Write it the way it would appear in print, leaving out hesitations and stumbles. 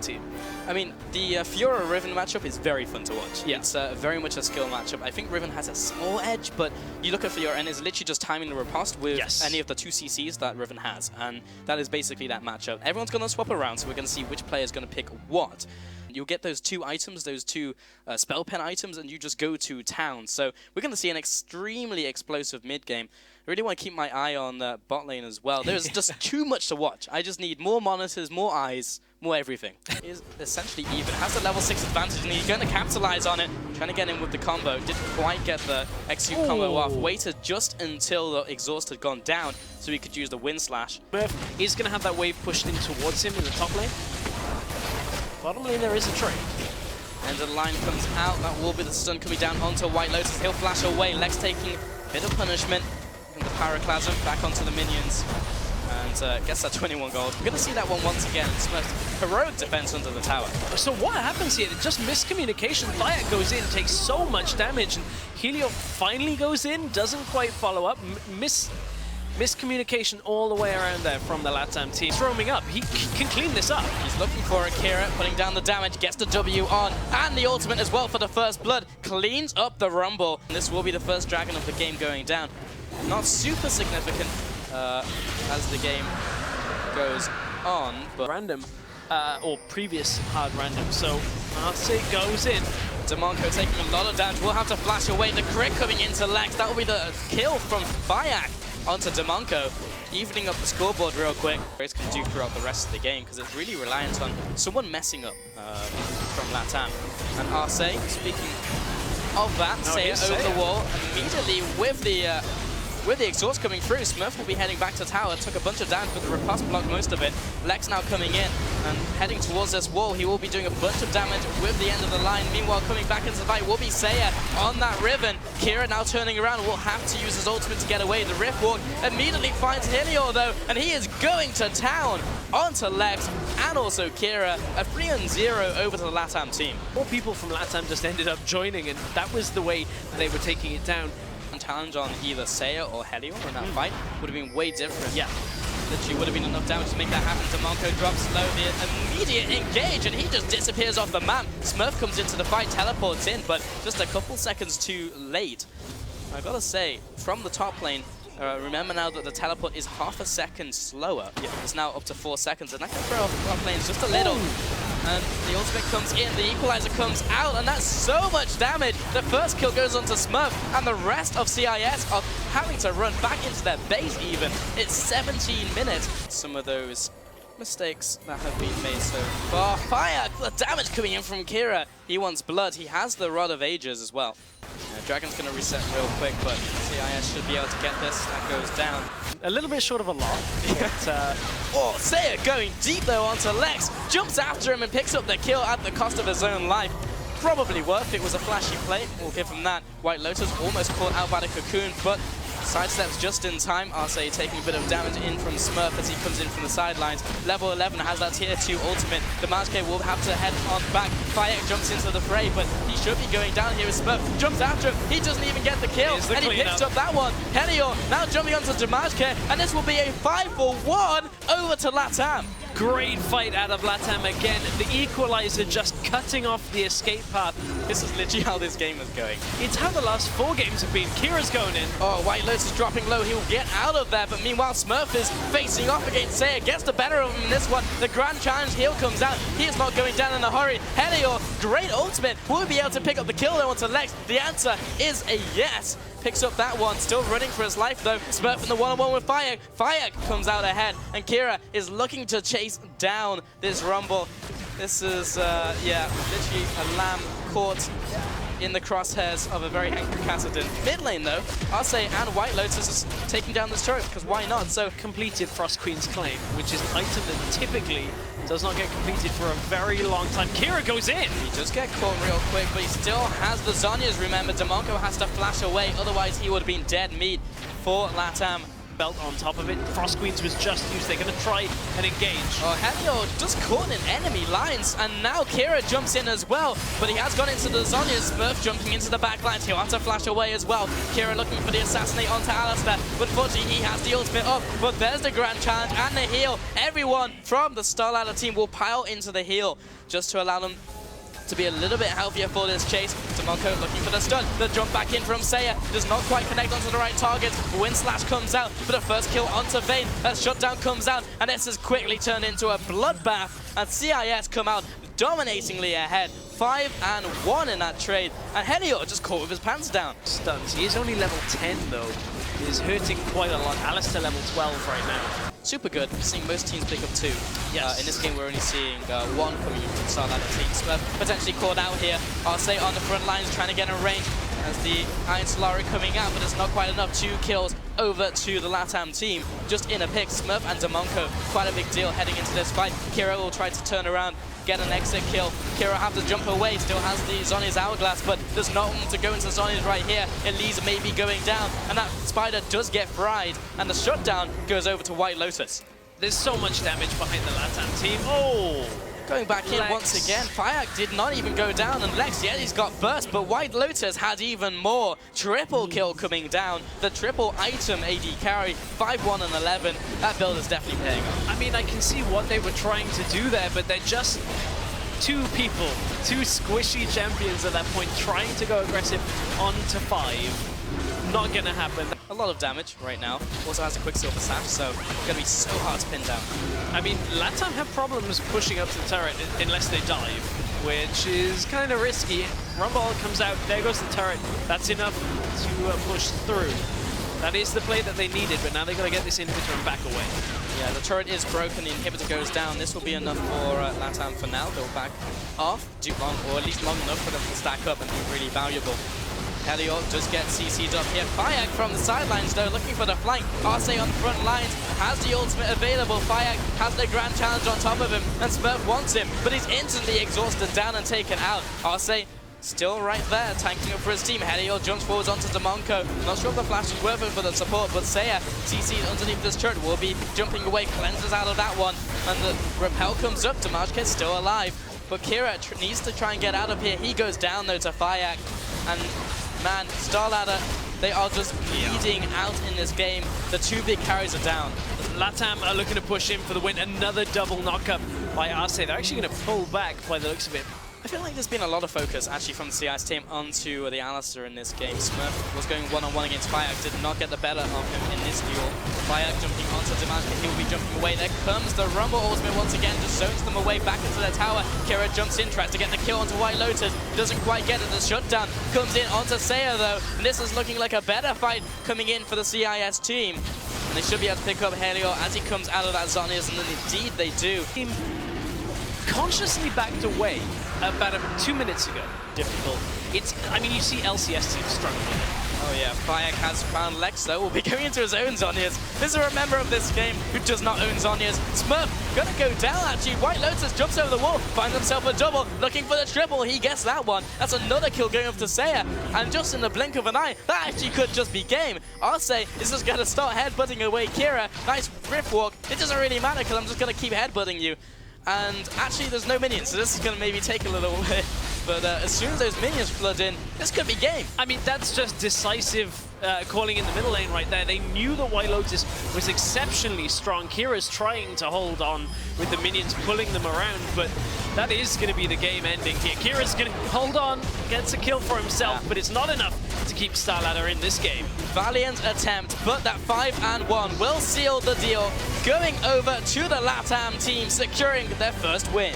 team. I mean, the Fiora Riven matchup is very fun to watch. Yeah. It's very much a skill matchup. I think Riven has a small edge, but you look at Fiora and it's literally just timing the riposte with any of the 2 CCs that Riven has, and that is basically that matchup. Everyone's going to swap around, so we're going to see which player is going to pick what. You'll get those 2 items, those 2 spell pen items, and you just go to town. So we're going to see an extremely explosive mid game. I really want to keep my eye on the bot lane as well. There's just too much to watch. I just need more monitors, more eyes, more everything. He's essentially even. Has the level 6 advantage, and he's going to capitalize on it. Trying to get in with the combo. Didn't quite get the execute combo off. Waited just until the exhaust had gone down so he could use the wind slash. Smurf is going to have that wave pushed in towards him in the top lane. Bottom lane, there is a trade. And the line comes out. That will be the stun coming down onto WhiteLotus. He'll flash away. Lex taking a bit of punishment. And the Pyroclasm back onto the minions. And gets that 21 gold. We're going to see that one once again. Smurf's heroic defense under the tower. So what happens here? Just miscommunication. Thyak goes in, takes so much damage, and Heilor finally goes in, doesn't quite follow up. Miscommunication all the way around there from the LATAM team. He's roaming up. He can clean this up. He's looking for Akira, putting down the damage, gets the W on, and the ultimate as well for the first blood. Cleans up the Rumble. And this will be the first dragon of the game going down. Not super significant as the game goes on, but random, or previous hard random. So Arce goes in. Dimonko taking a lot of damage. We'll have to flash away. The crit coming into Lex. That will be the kill from Thyak onto Dimonko, evening up the scoreboard real quick. It's going to do throughout the rest of the game because it's really reliant on someone messing up from LATAM. And Arce, speaking of that, Seiya over the wall immediately with the exhaust coming through. Smurf will be heading back to tower. Took a bunch of damage, but the riposte blocked most of it. Lex now coming in and heading towards this wall. He will be doing a bunch of damage with the end of the line. Meanwhile, coming back into the fight will be Seiya on that Riven. Kira now turning around, will have to use his ultimate to get away. The Rift Walk immediately finds Heilor though, and he is going to town onto Lex and also Kira. A 3-0 over to the LATAM team. More people from LATAM just ended up joining, and that was the way they were taking it down. Challenge on either Seiya or Heilor in that fight would have been way different. Yeah. Literally would have been enough damage to make that happen. Dimonko drops low, the immediate engage, and he just disappears off the map. Smurf comes into the fight, teleports in, but just a couple seconds too late. I gotta say, from the top lane, remember now that the teleport is half a second slower. It's now up to 4 seconds, and that can throw off the top lanes just a little. And the ultimate comes in, the equalizer comes out, and that's so much damage. The first kill goes on to Smurf, and the rest of CIS are having to run back into their base even. It's 17 minutes. Some of those mistakes that have been made so far. Fire! The damage coming in from Kira. He wants blood. He has the Rod of Ages as well. Dragon's going to reset real quick, but CIS should be able to get this. That goes down. A little bit short of a lot. But, oh, Seiya going deep though onto Lex. Jumps after him and picks up the kill at the cost of his own life. Probably worth it. Was a flashy play. We'll give him that. WhiteLotus almost caught out by the cocoon, but sidesteps just in time. Arce taking a bit of damage in from Smurf as he comes in from the sidelines. Level 11 has that tier 2 ultimate. Dimajke will have to head on back. Thyak jumps into the fray, but he should be going down here as Smurf jumps after him. He doesn't even get the kill, and he picks up that one. Heilor now jumping onto Dimajke, and this will be a 5-for-1 over to LATAM. Great fight out of LATAM again. The equalizer just cutting off the escape path. This is literally how this game is going. It's how the last 4 games have been. Kira's going in. Oh, WhiteLotus is dropping low. He'll get out of there, but meanwhile Smurf is facing off against Seiya. Gets the better of him in this one. The Grand Challenge heal comes out. He is not going down in a hurry. Heilor, great ultimate. Will be able to pick up the kill though onto Lex. The answer is a yes. Picks up that one, still running for his life though. Smurf in the one-on-one with Thyak. Thyak comes out ahead, and Kira is looking to chase down this Rumble. This is, yeah, literally a lamb caught in the crosshairs of a very angry Kassadin. Mid lane though, Arce and WhiteLotus is taking down this turret, because why not? So completed Frost Queen's claim, which is an item that typically does not get completed for a very long time. Kira goes in! He just get caught real quick, but he still has the Zhonya's. Remember, Dimonko has to flash away, otherwise he would have been dead meat for LATAM. belt on top of it. Frost Queens was just used. They're going to try and engage. Oh, Heilor just caught in enemy lines, and now Kira jumps in as well, but he has gone into the Zhonya. Smurf jumping into the back lines. He'll have to flash away as well. Kira looking for the assassinate onto Alistar, but fortunately he has the ultimate up, but there's the grand challenge and the heal. Everyone from the StarLadder team will pile into the heal just to allow them to be a little bit healthier for this chase. Dimonko looking for the stun. The jump back in from Seiya does not quite connect onto the right target. Wind Slash comes out for the first kill onto Vayne. As Shutdown comes out, and this has quickly turned into a bloodbath, and CIS come out dominatingly ahead. 5-1 in that trade, and Heilor just caught with his pants down. Stuns. He is only level 10 though. He is hurting quite a lot. Alistar level 12 right now. Super good. We're seeing most teams pick up 2. Yes. In this game, we're only seeing 1 coming in from StarLadder team. Smurf potentially caught out here. Arce on the front lines trying to get in range as the Iron Solari coming out, but it's not quite enough. 2 kills over to the LATAM team. Just in a pick, Smurf and Dimonko. Quite a big deal heading into this fight. Kira will try to turn around, get an exit kill. Kira have to jump away, still has the Zhonya's hourglass, but there's no one to go into Zhonya's right here. Elise may be going down, and that spider does get fried, and the shutdown goes over to WhiteLotus. There's so much damage behind the LATAM team. Oh! Going back in once again, Thyak did not even go down, and Lex, yeah, he's got burst, but WhiteLotus had even more. Triple kill coming down, the triple item AD carry, 5-1 and 11. That build is definitely paying off. I mean, I can see what they were trying to do there, but they're just 2 people, 2 squishy champions at that point, trying to go aggressive onto 5. Not gonna happen. A lot of damage right now. Also has a quick silver sash, so gonna be so hard to pin down. I mean, LATAM have problems pushing up to the turret unless they dive, which is kind of risky. Rumble comes out, there goes the turret. That's enough to push through. That is the play that they needed, but now they got to get this inhibitor and back away. Yeah, the turret is broken, the inhibitor goes down. This will be enough for LATAM for now. They'll back off, do long, or at least long enough for them to stack up and be really valuable. Heilor does get CC'd up here. Thyak from the sidelines though, looking for the flank. Arce on the front lines, has the ultimate available. Thyak has the grand challenge on top of him, and Smurf wants him, but he's instantly exhausted, down and taken out. Arce still right there, tanking up for his team. Heilor jumps forwards onto Dimonko. Not sure if the flash is worth it for the support, but Seiya, CC'd underneath this turret, will be jumping away, cleanses out of that one, and the repel comes up. Dimajke still alive, but Kira needs to try and get out of here. He goes down though to Thyak, and man, StarLadder, they are just bleeding out in this game. The 2 big carries are down. LATAM are looking to push in for the win. Another double knockup by Arce. They're actually going to pull back by the looks of it. I feel like there's been a lot of focus actually from the CIS team onto the Alistar in this game. Smurf was going one-on-one against Thyak, did not get the better of him in this duel. Thyak jumping onto Dimajke, he will be jumping away. There comes the Rumble ultimate once again, just zones them away back into their tower. Kira jumps in, tries to get the kill onto WhiteLotus, doesn't quite get it. The shutdown comes in onto Seiya though, and this is looking like a better fight coming in for the CIS team. And they should be able to pick up Heilor as he comes out of that Zhonya's, and then indeed they do. Consciously backed away about 2 minutes ago. Difficult. I mean, you see LCS teams struggling. Oh yeah, Thyak has found Lex though, will be going into his own Zhonya's. This is a member of this game who does not own Zhonya's. Smurf gonna go down actually. WhiteLotus jumps over the wall, finds himself a double, looking for the triple. He gets that one. That's another kill going up to Seiya. And just in the blink of an eye, that actually could just be game. Arce is just gonna start headbutting away Kira. Nice rift walk. It doesn't really matter because I'm just gonna keep headbutting you. And actually there's no minions, so this is going to maybe take a little bit. But as soon as those minions flood in, this could be game. I mean, that's just decisive calling in the middle lane right there. They knew that WhiteLotus was exceptionally strong. Kira's trying to hold on with the minions, pulling them around, but that is going to be the game ending here. Kira's going to hold on, gets a kill for himself, but it's not enough to keep StarLadder in this game. Valiant attempt, but that 5-1 will seal the deal, going over to the LATAM team, securing their first win.